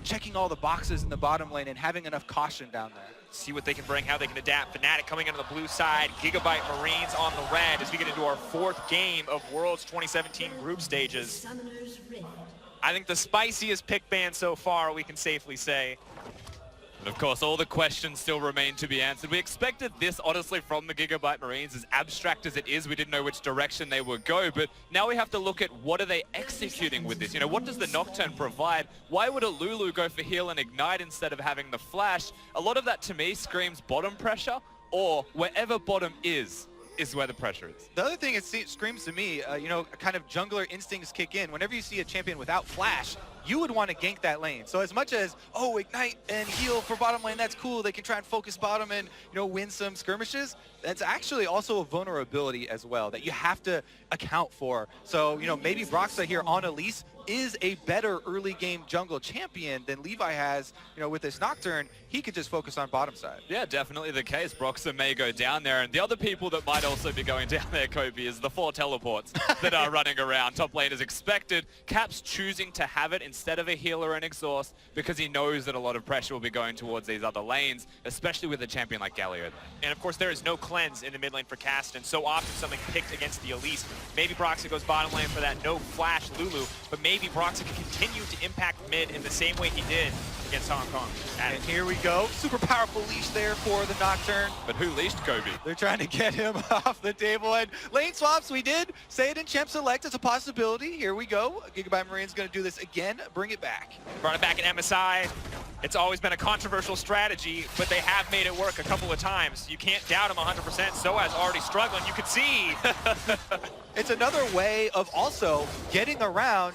checking all the boxes in the bottom lane and having enough caution down there. See what they can bring, how they can adapt. Fnatic coming into the blue side, Gigabyte Marines on the red as we get into our 4th game of Worlds 2017 group stages. I think the spiciest pick ban so far, we can safely say. And of course, all the questions still remain to be answered. We expected this, honestly, from the Gigabyte Marines. As abstract as it is, we didn't know which direction they would go. But now we have to look at what are they executing with this. What does the Nocturne provide? Why would a Lulu go for heal and ignite instead of having the flash? A lot of that, to me, screams bottom pressure, or wherever bottom is where the pressure is. The other thing it screams to me, kind of jungler instincts kick in. Whenever you see a champion without flash, you would want to gank that lane. So as much as, ignite and heal for bottom lane, that's cool. They can try and focus bottom and, win some skirmishes. That's actually also a vulnerability as well that you have to account for. So, maybe Broxah here on Elise is a better early game jungle champion than Levi has, with this Nocturne. He could just focus on bottom side. Yeah, definitely the case. Broxah may go down there. And the other people that might also be going down there, Kobe, is the 4 teleports that are running around. Top lane as expected. Cap's choosing to have it instead of a healer and exhaust because he knows that a lot of pressure will be going towards these other lanes, especially with a champion like Galio. And of course, there is no cleanse in the mid lane for Cast, and so often something picked against the Elise. Maybe Broxah goes bottom lane for that no flash Lulu, but maybe Broxah can continue to impact mid in the same way he did against Hong Kong. And here we go. Super powerful leash there for the Nocturne. But who leashed Kobe? They're trying to get him off the table. And lane swaps, we did say it in Champ Select. It's a possibility. Here we go. Gigabyte Marine's going to do this again. Bring it back. Brought it back in MSI. It's always been a controversial strategy, but they have made it work a couple of times. You can't doubt them 100%. Soaz already struggling. You can see. It's another way of also getting around,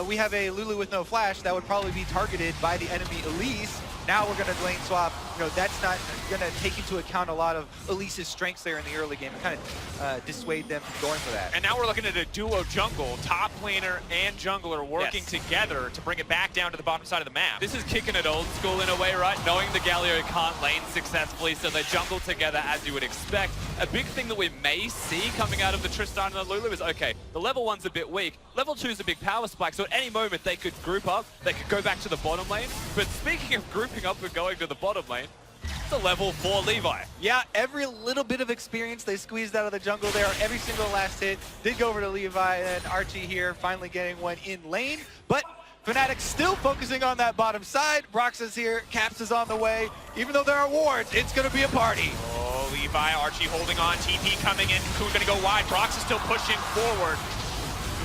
we have a Lulu with no flash that would probably be targeted by the enemy Elise. Now we're going to lane swap. That's not going to take into account a lot of Elise's strengths there in the early game and kind of dissuade them from going for that. And now we're looking at a duo jungle, top laner and jungler working together to bring it back down to the bottom side of the map. This is kicking it old school in a way, right? Knowing the Galio can't lane successfully, so they jungle together as you would expect. A big thing that we may see coming out of the Tristan and the Lulu is, okay, the level 1's a bit weak. Level 2's a big power spike, so at any moment they could group up, they could go back to the bottom lane. But speaking of grouping up and going to the bottom lane, it's a level 4 Levi. Yeah, every little bit of experience they squeezed out of the jungle there. Every single last hit did go over to Levi, and Archie here finally getting one in lane. But Fnatic still focusing on that bottom side. Broxah's here, Caps is on the way. Even though there are wards, it's going to be a party. Oh, Levi, Archie holding on, TP coming in, Coon going to go wide. Broxah still pushing forward.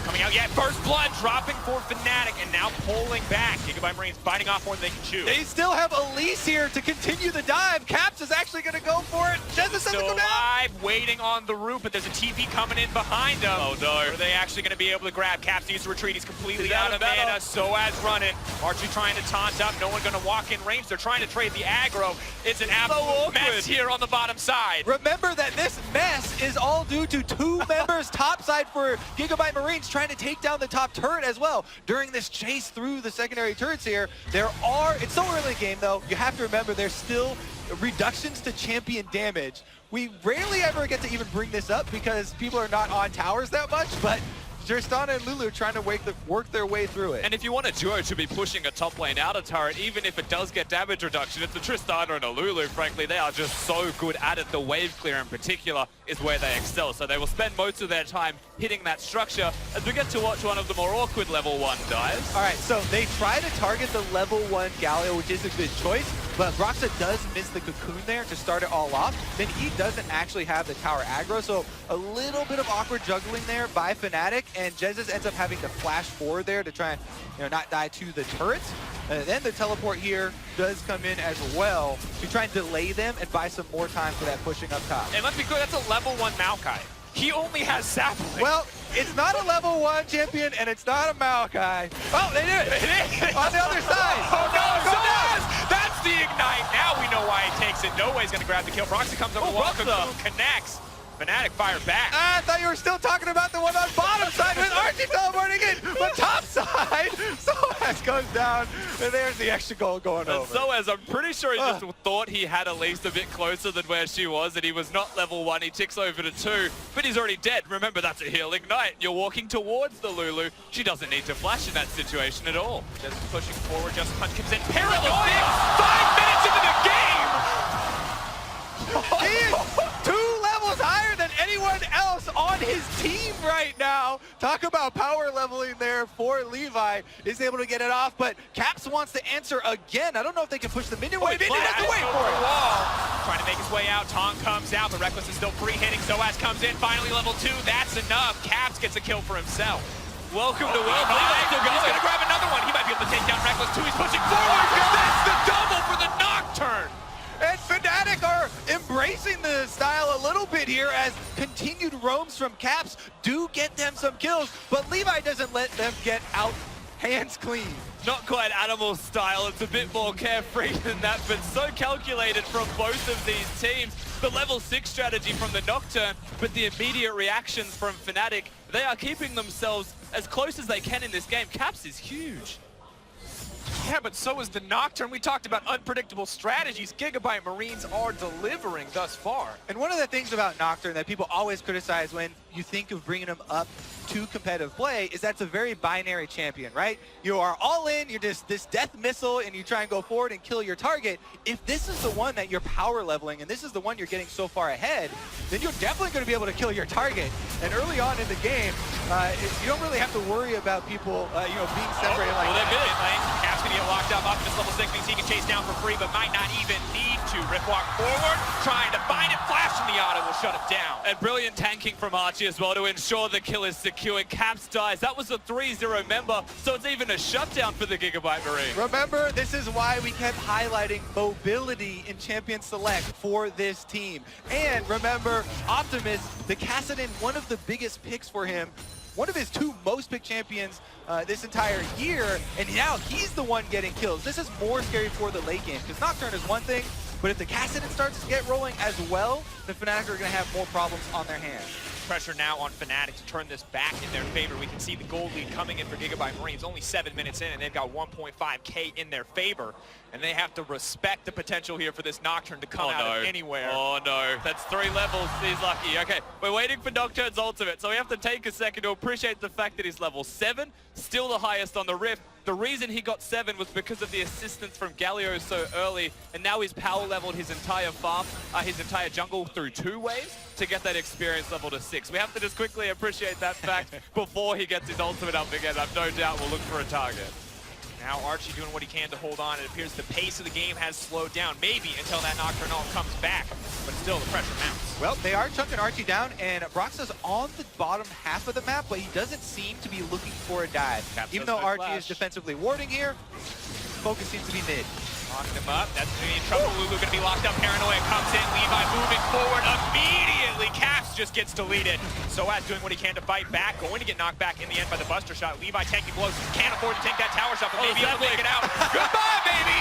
Coming out yet, first blood dropping for Fnatic, and now pulling back. Gigabyte Marines biting off more than they can chew. They still have Elise here to continue the dive. Caps is actually going to go for it. Jesus doesn't go down. Alive, waiting on the roof, but there's a TP coming in behind him. Oh no. Are they actually going to be able to grab? Caps needs to retreat. He's completely out of mana. Soaz running. Archie trying to taunt up. No one going to walk in range. They're trying to trade the aggro. It's an absolute mess here on the bottom side. Remember that this mess is all due to 2 members topside for Gigabyte Marines trying to take down the top turret as well. During this chase through the secondary turrets here, it's so early in the game though, you have to remember there's still reductions to champion damage. We rarely ever get to even bring this up because people are not on towers that much, but Tristana and Lulu trying to work their way through it. And if you want a duo to be pushing a top lane out of turret, even if it does get damage reduction, it's a Tristana and a Lulu, frankly. They are just so good at it. The wave clear in particular is where they excel. So they will spend most of their time hitting that structure as we get to watch one of the more awkward level 1 dives. All right, so they try to target the level 1 Galio, which is a good choice, but Broxah does miss the cocoon there to start it all off. Then he doesn't actually have the tower aggro, so a little bit of awkward juggling there by Fnatic, and Jesus ends up having to flash forward there to try and not die to the turrets. And then the teleport here does come in as well to try and delay them and buy some more time for that pushing up top. And let's be clear, that's a level 1 Maokai. He only has sapling. Well, it's not a level 1 champion, and it's not a Maokai. Oh, they did it! It is! On the other side! Oh no, Soaz! That's the ignite! Now we know why he takes it. No way he's gonna grab the kill. Broxah comes over, Cocoon connects. Fnatic fire back. I thought you were still talking about the one on bottom side with Archie teleporting in, but top side, Soaz goes down, and there's the extra goal going And over. Soaz, I'm pretty sure he just thought he had at least a bit closer than where she was, and he was not level 1. He ticks over to 2, but he's already dead. Remember, that's a heal ignite. You're walking towards the Lulu. She doesn't need to flash in that situation at all. Just pushing forward, just punch comes in. Paranoia! 5 minutes into the game! He is 2 levels higher than anyone else on his team right now. Talk about power leveling there for Levi. Is able to get it off, but Caps wants to answer again. I don't know if they can push the minion wave in. He doesn't wait for it. Trying to make his way out. Tong comes out, but Reckless is still free hitting. Soaz comes in, finally level 2. That's enough. Caps gets a kill for himself. Welcome to World. He's going to grab another one. He might be able to take down Reckless too. He's pushing forward. That's the double for the Nocturne. And Fnatic are embracing the style a little bit here as continued roams from Caps do get them some kills, but Levi doesn't let them get out hands clean. Not quite animal style, it's a bit more carefree than that, but so calculated from both of these teams. The level 6 strategy from the Nocturne, but the immediate reactions from Fnatic, they are keeping themselves as close as they can in this game. Caps is huge. Yeah, but so is the Nocturne. We talked about unpredictable strategies. Gigabyte Marines are delivering thus far. And one of the things about Nocturne that people always criticize when you think of bringing him up to competitive play is that's a very binary champion, right? You are all in, you're just this death missile, and you try and go forward and kill your target. If this is the one that you're power leveling, and this is the one you're getting so far ahead, then you're definitely going to be able to kill your target. And early on in the game, you don't really have to worry about people, being separated like that. Cap's going to get locked up. Optimus level 6 means he can chase down for free, but might not even need to. Rift walk forward, trying to find it. Flash from the auto will shut him down. And brilliant tanking from Archie as well to ensure the kill is secure. And Caps dies. That was a 3-0 member, so it's even a shutdown for the Gigabyte Marine. Remember, this is why we kept highlighting mobility in Champion Select for this team. And remember, Optimus, the Kassadin, one of the biggest picks for him, one of his 2 most picked champions this entire year, and now he's the one getting kills. This is more scary for the late game, because Nocturne is one thing, but if the Kassadin starts to get rolling as well, the Fnatic are going to have more problems on their hands. Pressure now on Fnatic to turn this back in their favor. We can see the gold lead coming in for Gigabyte Marines. Only 7 minutes in, and they've got 1.5K in their favor. And they have to respect the potential here for this Nocturne to come out of anywhere. Oh no, that's 3 levels. He's lucky. Okay, we're waiting for Nocturne's ultimate, so we have to take a second to appreciate the fact that he's level 7, still the highest on the Rift. The reason he got 7 was because of the assistance from Galio so early, and now he's power leveled his entire farm, his entire jungle through 2 waves to get that experience level to 6. We have to just quickly appreciate that fact before he gets his ultimate up again. I've no doubt we'll look for a target. Now Archie doing what he can to hold on. It appears the pace of the game has slowed down, maybe until that Nocturne all comes back, but still the pressure mounts. Well, they are chunking Archie down, and Broxa's on the bottom half of the map, but he doesn't seem to be looking for a dive. Even though Archie is defensively warding here, focus seems to be mid. Locking him up. That's going to be in trouble. Lulu going to be locked up. Paranoia comes in. Levi moving forward immediately. Caps just gets deleted. Soaz doing what he can to fight back. Going to get knocked back in the end by the Buster shot. Levi tanking blows. Can't afford to take that tower shot, but maybe he'll make it out. Goodbye, baby.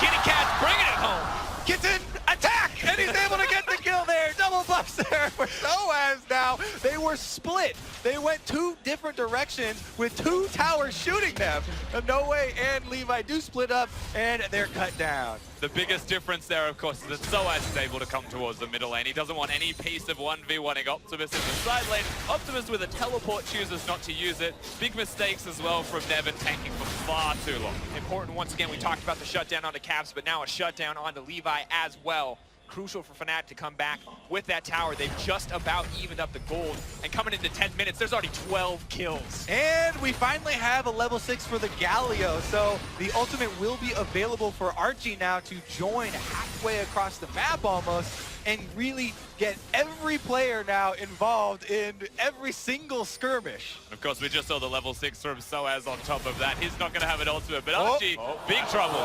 Kitty Cat's bringing it home. Gets in, attack, and he's able to get the kill there. Double buffs there for Soaz now. They were split. They went 2 different directions with 2 towers shooting them. No way, and Levi do split up, and they're cut down. The biggest difference there, of course, is that Soaz is able to come towards the middle lane. He doesn't want any piece of 1v1ing Optimus in the side lane. Optimus with a teleport chooses not to use it. Big mistakes as well from Nevin, tanking for far too long. Important once again, we talked about the shutdown onto Caps, but now a shutdown onto Levi as well. Crucial for Fnatic to come back with that tower. They've just about evened up the gold, and coming into 10 minutes, there's already 12 kills. And we finally have a level 6 for the Galio, so the ultimate will be available for Archie now to join halfway across the map almost, and really get every player now involved in every single skirmish. Of course, we just saw the level 6 from Soaz on top of that. He's not going to have an ultimate, but Archie, big trouble.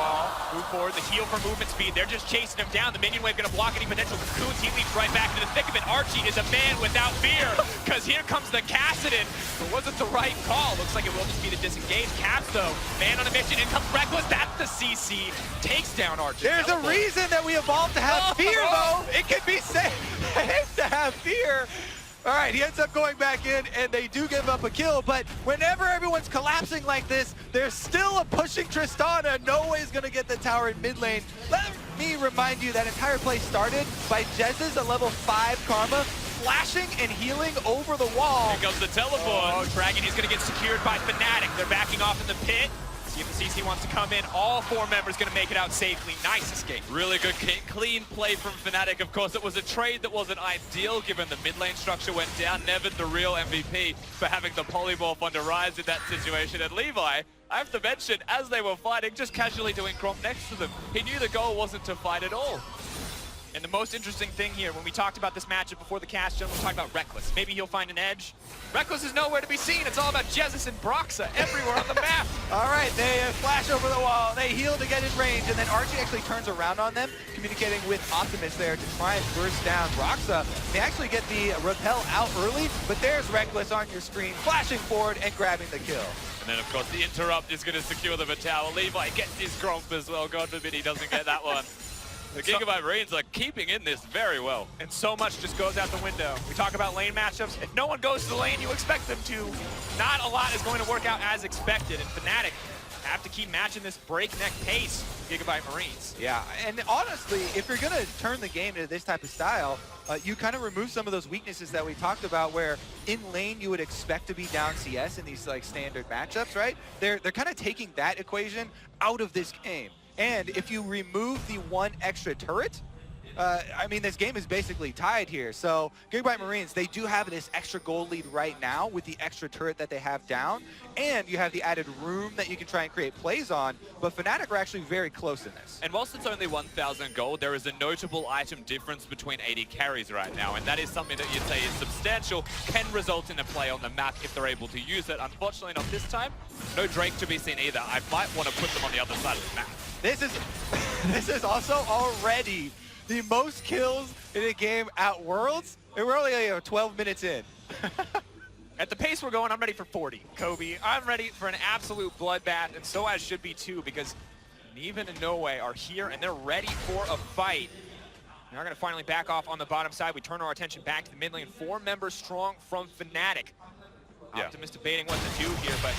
Move forward, the heal for movement speed. They're just chasing him down. The minion wave going to block any potential cocoons. He leaps right back into the thick of it. Archie is a man without fear, because here comes the Kassadin. But was it the right call? Looks like it will just be the disengage. Caps, though, man on a mission. In comes Reckless. That's the CC. Takes down Archie. There's a reason that we evolved to have fear, though. It can be safe. to have fear. All right, he ends up going back in, and they do give up a kill, but whenever everyone's collapsing like this, there's still a pushing Tristana. No way is going to get the tower in mid lane. Let me remind you that entire play started by Jez's a level 5 Karma, flashing and healing over the wall. Here comes the teleport. Oh, Dragon is going to get secured by Fnatic. They're backing off in the pit. See if the CC wants to come in. All 4 members going to make it out safely. Nice escape. Really good, clean play from Fnatic. Of course, it was a trade that wasn't ideal given the mid lane structure went down. Never the real MVP for having the polymorph on the rise in that situation. And Levi, I have to mention, as they were fighting, just casually doing Gromp next to them. He knew the goal wasn't to fight at all. And the most interesting thing here, when we talked about this matchup before the cast, gentlemen, we talked about Reckless. Maybe he'll find an edge. Reckless is nowhere to be seen. It's all about Jesus and Broxa everywhere on the map. All right, they flash over the wall. They heal to get in range, and then Archie actually turns around on them, communicating with Optimus there to try and burst down Broxa. They actually get the repel out early, but there's Reckless on your screen, flashing forward and grabbing the kill. And then, of course, the interrupt is going to secure the tower. Levi gets his Gromp as well. God forbid he doesn't get that one. The Gigabyte Marines are keeping in this very well. And so much just goes out the window. We talk about lane matchups. If no one goes to the lane you expect them to, not a lot is going to work out as expected. And Fnatic have to keep matching this breakneck pace with Gigabyte Marines. Yeah, and honestly, if you're going to turn the game into this type of style, you kind of remove some of those weaknesses that we talked about where in lane you would expect to be down CS in these like standard matchups, right? They're kind of taking that equation out of this game. And if you remove the 1 extra turret, I mean, this game is basically tied here. So Gigabyte Marines, they do have this extra gold lead right now with the extra turret that they have down. And you have the added room that you can try and create plays on. But Fnatic are actually very close in this. And whilst it's only 1,000 gold, there is a notable item difference between 80 carries right now. And that is something that you'd say is substantial, can result in a play on the map if they're able to use it. Unfortunately, not this time. No Drake to be seen either. I might want to put them on the other side of the map. This is also already the most kills in a game at Worlds, and we're only 12 minutes in. At the pace we're going, I'm ready for 40. Kobe, I'm ready for an absolute bloodbath, and so as should be too, because Neven and No Way are here, and they're ready for a fight. They're going to finally back off on the bottom side. We turn our attention back to the mid lane. 4 members strong from Fnatic. Yeah. Optimus debating what to do here, but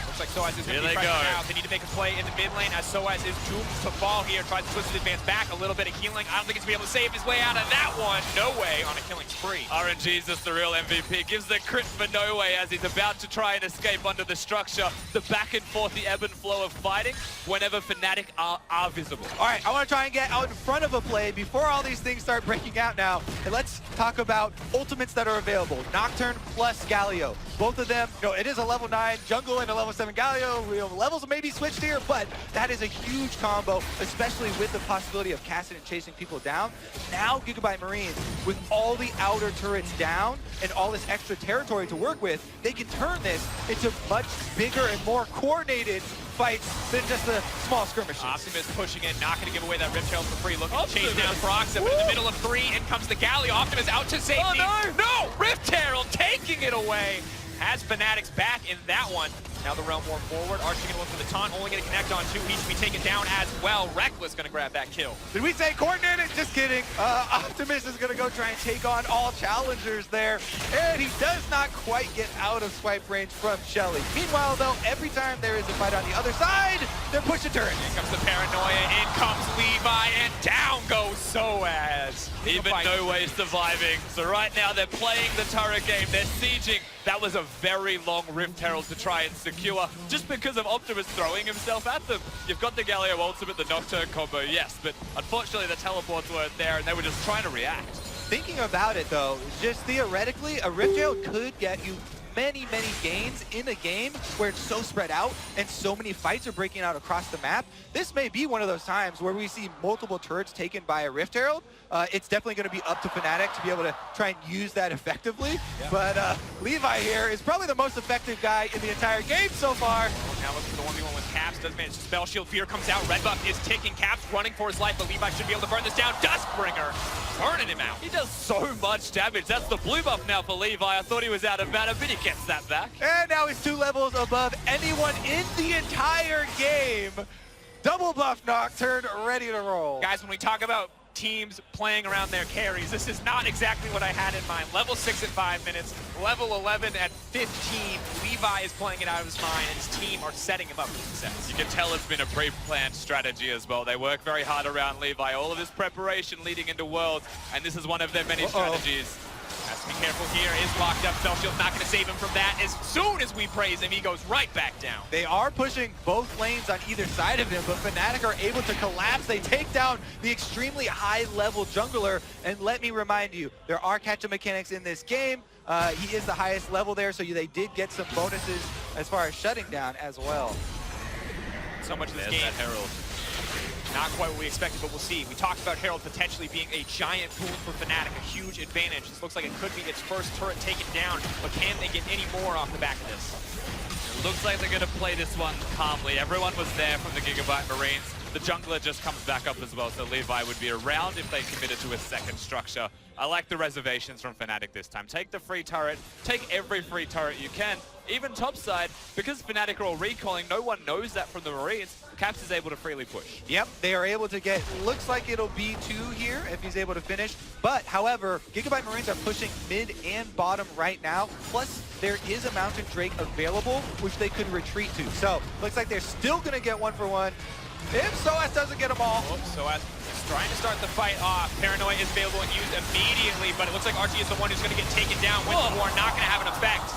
looks like Soaz is going to be Here they pressing go. out. They need to make a play in the mid lane as Soaz is doomed to fall here. Tries to twist his advance back. A little bit of healing. I don't think he's going to be able to save his way out of that one. No Way on a killing spree. RNG's just the real MVP. Gives the crit for No Way as he's about to try and escape under the structure. The back and forth, the ebb and flow of fighting whenever Fnatic are visible. All right, I want to try and get out in front of a play before all these things start breaking out now. And let's talk about ultimates that are available. Nocturne plus Galio. Both of them, you know, it is a level 9 jungle and a level 7 Galio. You know, levels may be switched here, but that is a huge combo, especially with the possibility of casting and chasing people down. Now Gigabyte Marines, with all the outer turrets down and all this extra territory to work with, they can turn this into much bigger and more coordinated fights than just the small skirmishes. Optimus pushing in, not going to give away that Rift Herald for free. Looking to chase down Broxa, but in the middle of 3, in comes the Galio. Optimus out to safety. Oh, no! Rift Herald taking it away. Has Fnatic's back in that one. Now the realm more forward. Archie going to look for the taunt, only going to connect on 2. He should be taken down as well. Reckless going to grab that kill. Did we say coordinated? Just kidding. Optimus is going to go try and take on all challengers there. And he does not quite get out of swipe range from Shelly. Meanwhile, though, every time there is a fight on the other side, they're pushing turrets. In comes the paranoia, in comes Levi, and down goes Soaz. Even No Way surviving. So right now they're playing the turret game. They're sieging. That was a very long Rift Herald to try and secure just because of Optimus throwing himself at them. You've got the Galio ultimate, the Nocturne combo, yes, but unfortunately the teleports weren't there and they were just trying to react. Thinking about it, though, just theoretically, a Rift Herald could get you many gains in a game where it's so spread out and so many fights are breaking out across the map. This may be one of those times where we see multiple turrets taken by a Rift Herald. It's definitely going to be up to Fnatic to be able to try and use that effectively. Yeah. But Levi here is probably the most effective guy in the entire game so far. Now looking for the 1v1 with Caps, does manage to spell shield. Fear comes out, red buff is ticking. Caps running for his life, but Levi should be able to burn this down. Duskbringer burning him out. He does so much damage. That's the blue buff now for Levi. I thought he was out of mana, but he gets that back. And now he's 2 levels above anyone in the entire game. Double buff Nocturne, ready to roll. Guys, when we talk about teams playing around their carries. This is not exactly what I had in mind. Level 6 at 5 minutes, level 11 at 15. Levi is playing it out of his mind, and his team are setting him up for success. You can tell it's been a pre-planned strategy as well. They work very hard around Levi. All of this preparation leading into Worlds, and this is one of their many strategies. Has to be careful here. Is locked up. Felshield's not going to save him from that. As soon as we praise him, he goes right back down. They are pushing both lanes on either side of him, but Fnatic are able to collapse. They take down the extremely high-level jungler, and let me remind you, there are catch-up mechanics in this game. He is the highest level there, so they did get some bonuses as far as shutting down as well. So much of this There's game. that Herald. Not quite what we expected, but we'll see. We talked about Herald potentially being a giant boon for Fnatic, a huge advantage. This looks like it could be its first turret taken down, but can they get any more off the back of this? It looks like they're going to play this one calmly. Everyone was there from the Gigabyte Marines. The jungler just comes back up as well, so Levi would be around if they committed to a second structure. I like the reservations from Fnatic this time. Take the free turret, take every free turret you can, even topside, because Fnatic are all recalling, no one knows that from the Marines. Caps is able to freely push. Yep, they are able to get, looks like it'll be 2 here if he's able to finish. But, however, Gigabyte Marines are pushing mid and bottom right now. Plus, there is a Mountain Drake available, which they could retreat to. So, looks like they're still going to get 1-for-1. If SOAS doesn't get them all. SOAS is trying to start the fight off. Paranoia is available and used immediately, but it looks like RG is the one who's going to get taken down. Winter War not going to have an effect.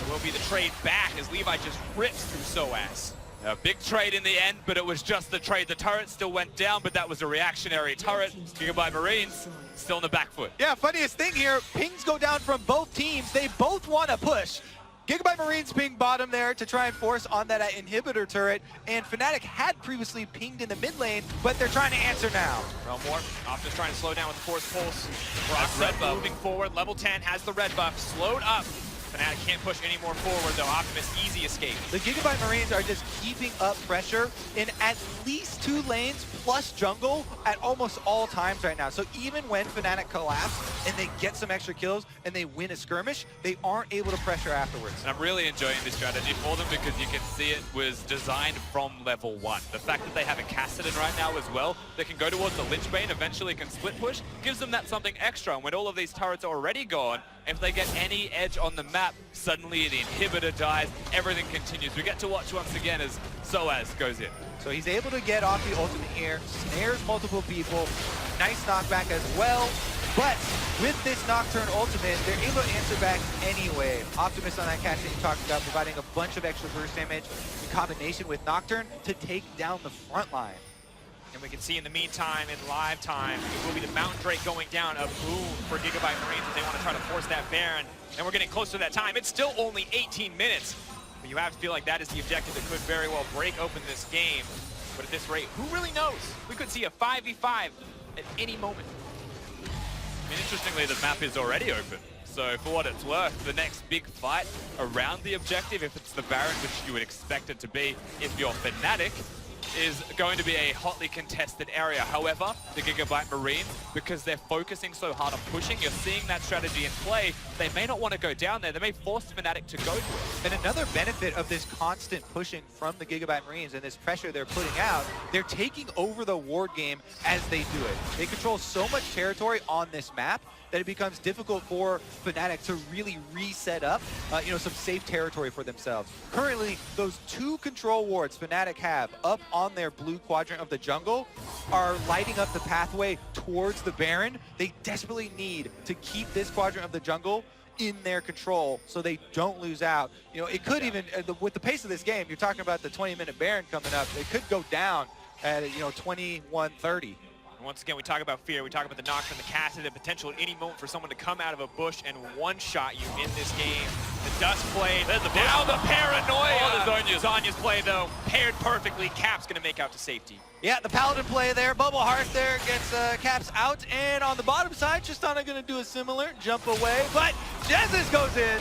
It will be the trade back as Levi just rips through SOAS. A big trade in the end, but it was just the trade. The turret still went down, but that was a reactionary turret. Gigabyte Marines still in the back foot. Yeah, funniest thing here, pings go down from both teams. They both want to push. Gigabyte Marines ping bottom there to try and force on that inhibitor turret, and Fnatic had previously pinged in the mid lane, but they're trying to answer now. Realmore, Optimus trying to slow down with the force pulse. Rockset moving forward, level 10 has the red buff, slowed up. Fnatic can't push any more forward though. Optimus, easy escape. The Gigabyte Marines are just keeping up pressure in at least 2 lanes plus jungle at almost all times right now. So even when Fnatic collapse and they get some extra kills and they win a skirmish, they aren't able to pressure afterwards. And I'm really enjoying this strategy for them because you can see it was designed from level 1. The fact that they have a Kassadin right now as well, they can go towards the Lynchbane, eventually can split push, gives them that something extra. And when all of these turrets are already gone, if they get any edge on the map, suddenly the inhibitor dies, everything continues. We get to watch once again as SOAS goes in. So he's able to get off the ultimate here, snares multiple people, nice knockback as well. But with this Nocturne ultimate, they're able to answer back anyway. Optimus on that catch that you talked about, providing a bunch of extra burst damage in combination with Nocturne to take down the front line. And we can see in the meantime, in live time, it will be the Mountain Drake going down, a boon for Gigabyte Marines as they want to try to force that Baron. And we're getting close to that time. It's still only 18 minutes. But you have to feel like that is the objective that could very well break open this game. But at this rate, who really knows? We could see a 5v5 at any moment. I mean, interestingly, the map is already open. So for what it's worth, the next big fight around the objective, if it's the Baron, which you would expect it to be if you're Fnatic, is going to be a hotly contested area. However, the Gigabyte Marines, because they're focusing so hard on pushing, you're seeing that strategy in play. They may not want to go down there. They may force Fnatic to go to it. And another benefit of this constant pushing from the Gigabyte Marines and this pressure they're putting out, they're taking over the ward game as they do it. They control so much territory on this map that it becomes difficult for Fnatic to really reset up, some safe territory for themselves. Currently, those 2 control wards Fnatic have up on their blue quadrant of the jungle are lighting up the pathway towards the Baron. They desperately need to keep this quadrant of the jungle in their control so they don't lose out. It could even, with the pace of this game, you're talking about the 20-minute Baron coming up, it could go down at, 21-30. Once again, we talk about fear, we talk about the Nocturne, the Kassadin, the potential at any moment for someone to come out of a bush and one-shot you in this game. The Dust play, now the Paranoia! Oh, the Zhonya's play, though, paired perfectly. Cap's going to make out to safety. Yeah, the Paladin play there. Bubble Hearth there gets Caps out. And on the bottom side, Tristana going to do a similar jump away. But Jesus goes in.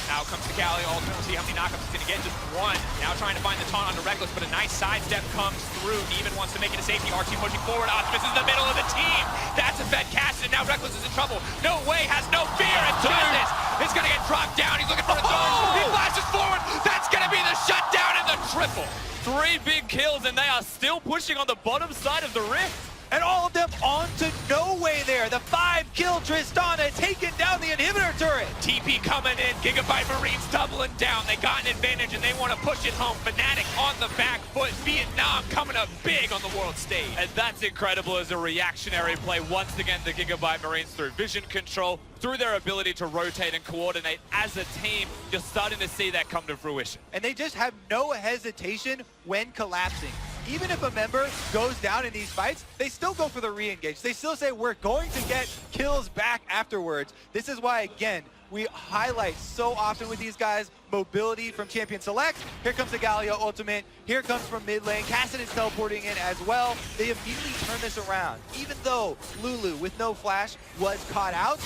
Now comes the Galley ultimate. We'll see how many knockups he's going to get. Just 1. Now trying to find the taunt onto Reckless, but a nice sidestep comes through. Even wants to make it a safety. RT pushing forward. Optimus is in the middle of the team. That's a fed cast, and now Reckless is in trouble. No way, has no fear. And Justice is going to get dropped down. He's looking for a throw. He flashes forward. That's going to be the shutdown and the triple. 3 big kills, and they are still pushing on the bottom side of the rift. and all of them onto No Way there. The 5-kill Tristana taking down the inhibitor turret. TP coming in, Gigabyte Marines doubling down. They got an advantage and they want to push it home. Fnatic on the back foot. Vietnam coming up big on the world stage. And that's incredible as a reactionary play. Once again, the Gigabyte Marines through vision control, through their ability to rotate and coordinate as a team, you're starting to see that come to fruition. And they just have no hesitation when collapsing. Even if a member goes down in these fights, they still go for the re-engage. They still say, we're going to get kills back afterwards. This is why, again, we highlight so often with these guys, mobility from Champion Select. Here comes the Galio ultimate. Here comes from mid lane. Cassidon's teleporting in as well. They immediately turn this around. Even though Lulu, with no flash, was caught out,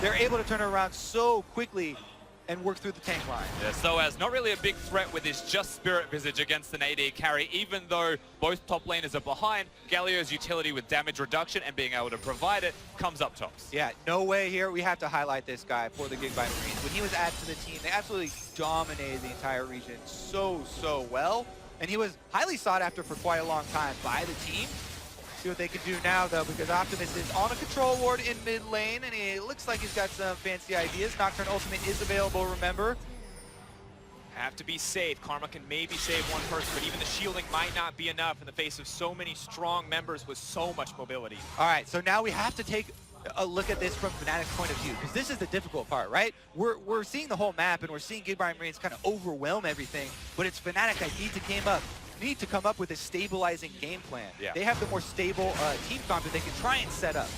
they're able to turn it around so quickly and work through the tank line. Yeah, Soaz, not really a big threat with his just Spirit Visage against an AD carry, even though both top laners are behind. Galio's utility with damage reduction and being able to provide it comes up tops. Yeah, No Way here. We have to highlight this guy for the Gigabyte Marines. When he was added to the team, they absolutely dominated the entire region so well. And he was highly sought after for quite a long time by the team. See what they can do now, though, because Optimus is on a control ward in mid lane, and he looks like he's got some fancy ideas. Nocturne Ultimate is available, remember. Have to be safe. Karma can maybe save one person, but even the shielding might not be enough in the face of so many strong members with so much mobility. All right, so now we have to take a look at this from Fnatic's point of view, because this is the difficult part, right? We're seeing the whole map, and we're seeing Gigabyte Marines kind of overwhelm everything, but it's Fnatic that need to come up with a stabilizing game plan. Yeah. They have the more stable team comp that they can try and set up.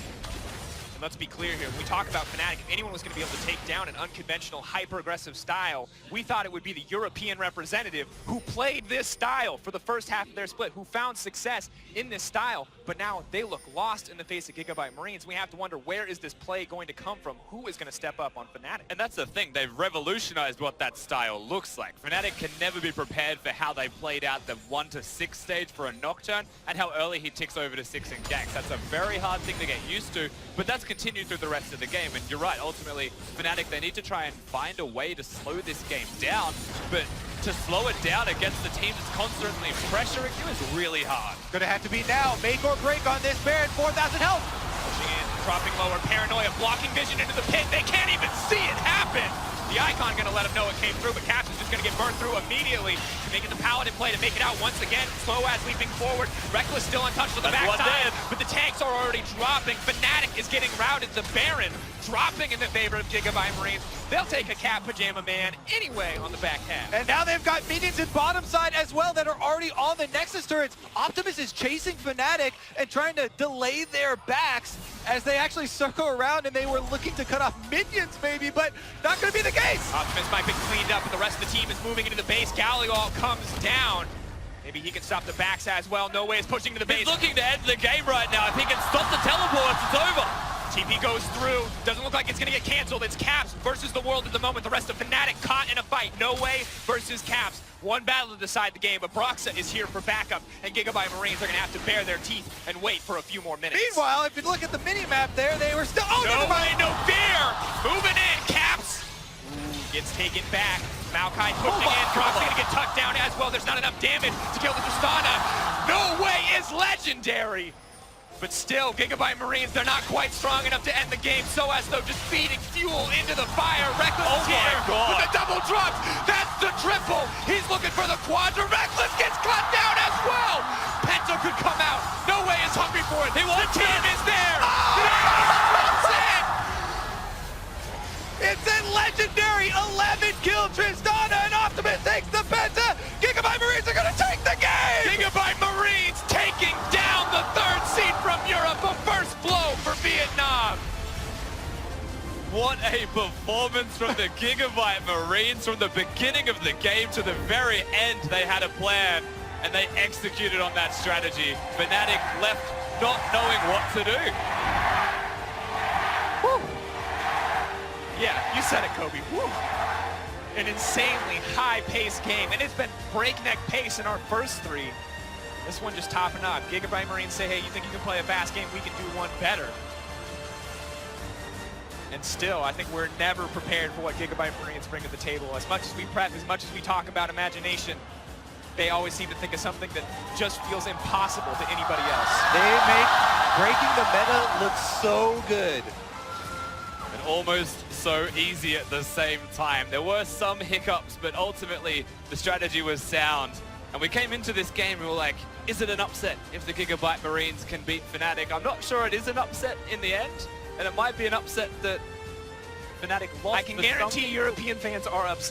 And let's be clear here, when we talk about Fnatic, if anyone was going to be able to take down an unconventional, hyper-aggressive style, we thought it would be the European representative who played this style for the first half of their split, who found success in this style, but now they look lost in the face of Gigabyte Marines. We have to wonder, where is this play going to come from? Who is going to step up on Fnatic? And that's the thing, they've revolutionized what that style looks like. Fnatic can never be prepared for how they played out the 1 to 6 stage for a Nocturne and how early he ticks over to 6 in ganks. That's a very hard thing to get used to, but that's continued through the rest of the game. And you're right, ultimately, Fnatic, they need to try and find a way to slow this game down, but to slow it down against the team that's constantly pressuring you is really hard. Gonna have to be now. Make or break on this Baron. 4,000 health. Pushing in, dropping lower, Paranoia, blocking vision into the pit. They can't even see it happen. The Icon gonna let him know it came through, but Caps is just gonna get burned through immediately. Making the Paladin play to make it out once again. Soaz leaping forward. Reckless still untouched on the backside, but the tanks are already dropping. Fnatic is getting routed. The Baron dropping in the favor of Gigabyte Marines. They'll take a Cat Pajama Man anyway on the back half. And now they've got minions in bottom side as well that are already on the Nexus turrets. Optimus is chasing Fnatic and trying to delay their backs as they actually circle around, and they were looking to cut off minions maybe, but not going to be the case. Optimus might be cleaned up, and the rest of the team is moving into the base. Galio comes down. Maybe he can stop the backs as well. No Way is pushing to the base. He's looking to end the game right now. If he can stop the teleports, it's over. TP goes through. Doesn't look like it's going to get canceled. It's Caps versus the world at the moment. The rest of Fnatic caught in a fight. No Way versus Caps. One battle to decide the game, but Broxa is here for backup, and Gigabyte Marines are going to have to bare their teeth and wait for a few more minutes. Meanwhile, if you look at the mini-map there, they were still... Oh, No Way, no fear! Moving in, Caps! Gets taken back. Maokai pushing in. Broxa going to get tucked down as well. There's not enough damage to kill the Tristana. No Way is legendary! But still, Gigabyte Marines, they're not quite strong enough to end the game. Soaz, though, just feeding fuel into the fire. Reckless here with the double drops. That's the triple. He's looking for the quadra. Reckless gets cut down as well. Penta could come out. No Way is hungry for it. The team is there. That's it. It's a legendary 11-kill Tristana, and Optimus takes the Penta. Gigabyte Marines are going to take the game. Gigabyte Marines taking down the third seed from Europe. A first blow for Vietnam. What a performance from the Gigabyte Marines. From the beginning of the game to the very end, they had a plan, and they executed on that strategy. Fnatic left not knowing what to do. Woo. Yeah, you said it, Kobe. Woo. An insanely high-paced game, and it's been breakneck pace in our first 3. This one just topping up. Gigabyte Marines say, hey, you think you can play a fast game? We can do one better. And still, I think we're never prepared for what Gigabyte Marines bring to the table. As much as we prep, as much as we talk about imagination, they always seem to think of something that just feels impossible to anybody else. They make Breaking the meta looks so good. And almost so easy at the same time. There were some hiccups, but ultimately the strategy was sound. And we came into this game and we were like, is it an upset if the Gigabyte Marines can beat Fnatic? I'm not sure it is an upset in the end, and it might be an upset that Fnatic lost. I can guarantee European fans are upset.